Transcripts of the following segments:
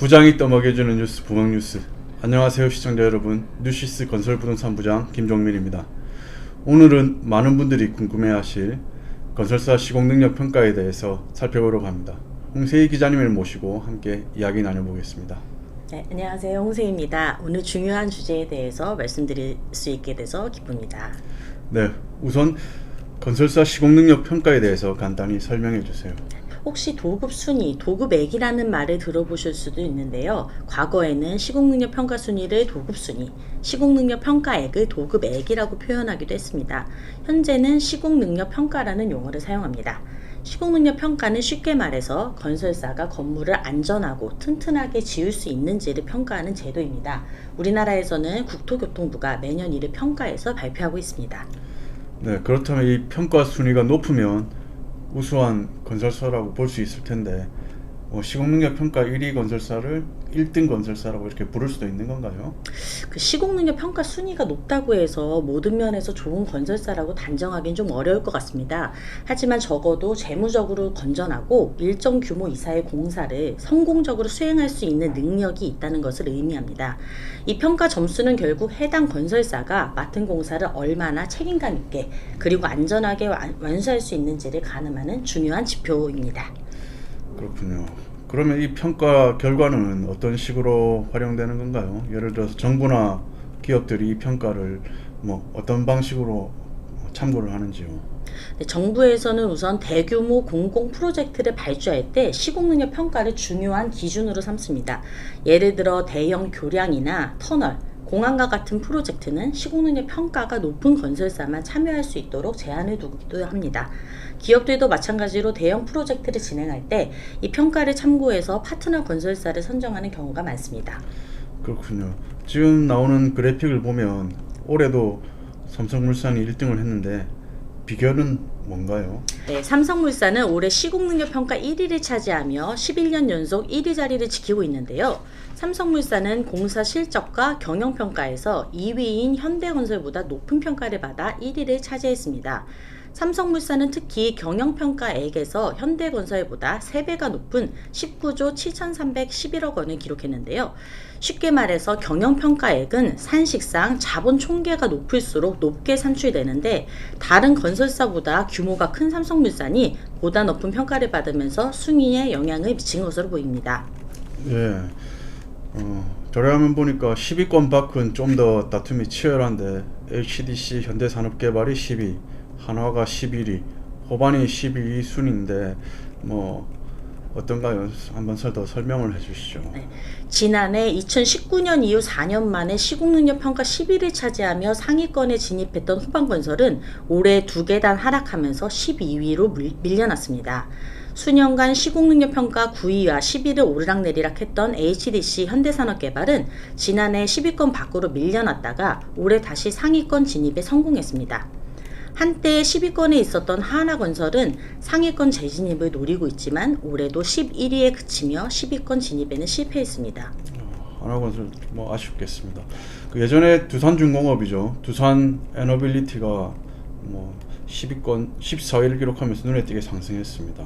부장이 떠먹여주는 뉴스 부먹뉴스. 안녕하세요 시청자 여러분, 뉴시스 건설부동산 부장 김종민입니다. 오늘은 많은 분들이 궁금해하실 건설사 시공능력 평가에 대해서 살펴보려고 합니다. 홍세희 기자님을 모시고 함께 이야기 나눠보겠습니다. 네, 안녕하세요. 홍세희입니다. 오늘 중요한 주제에 대해서 말씀드릴 수 있게 돼서 기쁩니다. 네, 우선 건설사 시공능력 평가에 대해서 간단히 설명해 주세요. 혹시 도급 순위, 도급액이라는 말을 들어보실 수도 있는데요. 과거에는 시공능력 평가 순위를 도급 순위, 시공능력 평가액을 도급액이라고 표현하기도 했습니다. 현재는 시공능력 평가라는 용어를 사용합니다. 시공능력 평가는 쉽게 말해서 건설사가 건물을 안전하고 튼튼하게 지을 수 있는지를 평가하는 제도입니다. 우리나라에서는 국토교통부가 매년 이를 평가해서 발표하고 있습니다. 네, 그렇다면 이 평가 순위가 높으면 우수한 건설사라고 볼 수 있을 텐데 시공능력 평가 1위 건설사를 1등 건설사라고 이렇게 부를 수도 있는 건가요? 그 시공능력 평가 순위가 높다고 해서 모든 면에서 좋은 건설사라고 단정하기는 좀 어려울 것 같습니다. 하지만 적어도 재무적으로 건전하고 일정 규모 이상의 공사를 성공적으로 수행할 수 있는 능력이 있다는 것을 의미합니다. 이 평가 점수는 결국 해당 건설사가 맡은 공사를 얼마나 책임감 있게 그리고 안전하게 완수할 수 있는지를 가늠하는 중요한 지표입니다. 그렇군요. 그러면 이 평가 결과는 어떤 식으로 활용되는 건가요? 예를 들어서 정부나 기업들이 이 평가를 어떤 방식으로 참고를 하는지요? 네, 정부에서는 우선 대규모 공공 프로젝트를 발주할 때 시공능력 평가를 중요한 기준으로 삼습니다. 예를 들어 대형 교량이나 터널, 공항과 같은 프로젝트는 시공능력 평가가 높은 건설사만 참여할 수 있도록 제한을 두기도 합니다. 기업들도 마찬가지로 대형 프로젝트를 진행할 때 이 평가를 참고해서 파트너 건설사를 선정하는 경우가 많습니다. 그렇군요. 지금 나오는 그래픽을 보면 올해도 삼성물산이 1등을 했는데 비결은 뭔가요? 네, 삼성물산은 올해 시공능력 평가 1위를 차지하며 11년 연속 1위 자리를 지키고 있는데요. 삼성물산은 공사 실적과 경영평가에서 2위인 현대건설보다 높은 평가를 받아 1위를 차지했습니다. 삼성물산은 특히 경영평가액에서 현대건설보다 3배가 높은 19조 7,311억 원을 기록했는데요. 쉽게 말해서 경영평가액은 산식상 자본 총계가 높을수록 높게 산출되는데 다른 건설사보다 규모가 큰 삼성물산이 보다 높은 평가를 받으면서 순위에 영향을 미친 것으로 보입니다. 예. 자료화면 보니까 10위권 밖은 좀 더 다툼이 치열한데 HDC 현대산업개발이 10위, 한화가 11위, 호반이 12위 순인데 어떤가요? 한번 더 설명을 해주시죠. 네. 지난해 2019년 이후 4년 만에 시공능력 평가 10위를 차지하며 상위권에 진입했던 호반건설은 올해 2계단 하락하면서 12위로 밀려났습니다. 수년간 시공능력 평가 9위와 10위를 오르락내리락 했던 HDC 현대산업개발은 지난해 10위권 밖으로 밀려났다가 올해 다시 상위권 진입에 성공했습니다. 한때 10위권에 있었던 하나건설은 상위권 재진입을 노리고 있지만 올해도 11위에 그치며 10위권 진입에는 실패했습니다. 하나건설 아쉽겠습니다. 예전에 두산중공업이죠. 두산 에너빌리티가 10위권 14위를 기록하면서 눈에 띄게 상승했습니다.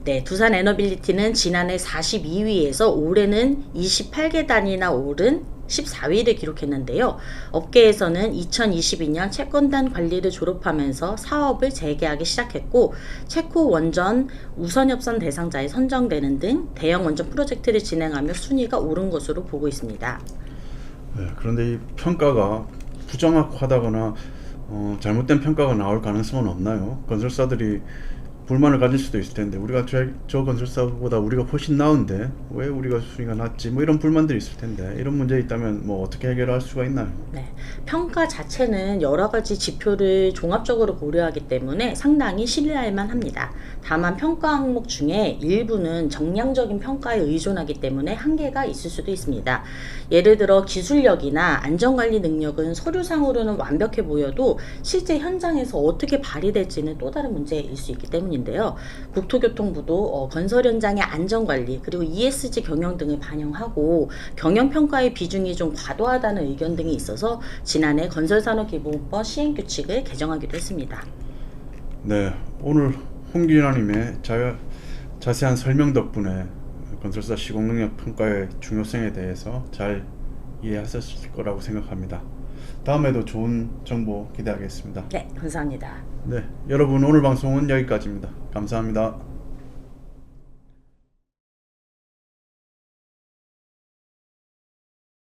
네, 두산 에너빌리티는 지난해 42위에서 올해는 28계단이나 오른 14위를 기록했는데요. 업계에서는 2022년 채권단 관리를 졸업하면서 사업을 재개하기 시작했고 체코 원전 우선협선 대상자에 선정되는 등 대형 원전 프로젝트를 진행하며 순위가 오른 것으로 보고 있습니다. 네, 그런데 이 평가가 부정확하다거나 잘못된 평가가 나올 가능성은 없나요? 건설사들이 불만을 가질 수도 있을 텐데 우리가 저 건설사보다 우리가 훨씬 나은데 왜 우리가 순위가 낮지? 이런 불만들이 있을 텐데 이런 문제 있다면 어떻게 해결할 수가 있나요? 네, 평가 자체는 여러 가지 지표를 종합적으로 고려하기 때문에 상당히 신뢰할 만합니다. 다만 평가 항목 중에 일부는 정량적인 평가에 의존하기 때문에 한계가 있을 수도 있습니다. 예를 들어 기술력이나 안전관리 능력은 서류상으로는 완벽해 보여도 실제 현장에서 어떻게 발휘될지는 또 다른 문제일 수 있기 때문입니다. 인데요. 국토교통부도 건설 현장의 안전관리 그리고 ESG 경영 등을 반영하고 경영평가의 비중이 좀 과도하다는 의견 등이 있어서 지난해 건설산업기본법 시행규칙을 개정하기도 했습니다. 네, 오늘 홍 기자님의 자세한 설명 덕분에 건설사 시공능력 평가의 중요성에 대해서 잘 이해하셨을 거라고 생각합니다. 다음에도 좋은 정보 기대하겠습니다. 네, 감사합니다. 네, 여러분 오늘 방송은 여기까지입니다. 감사합니다.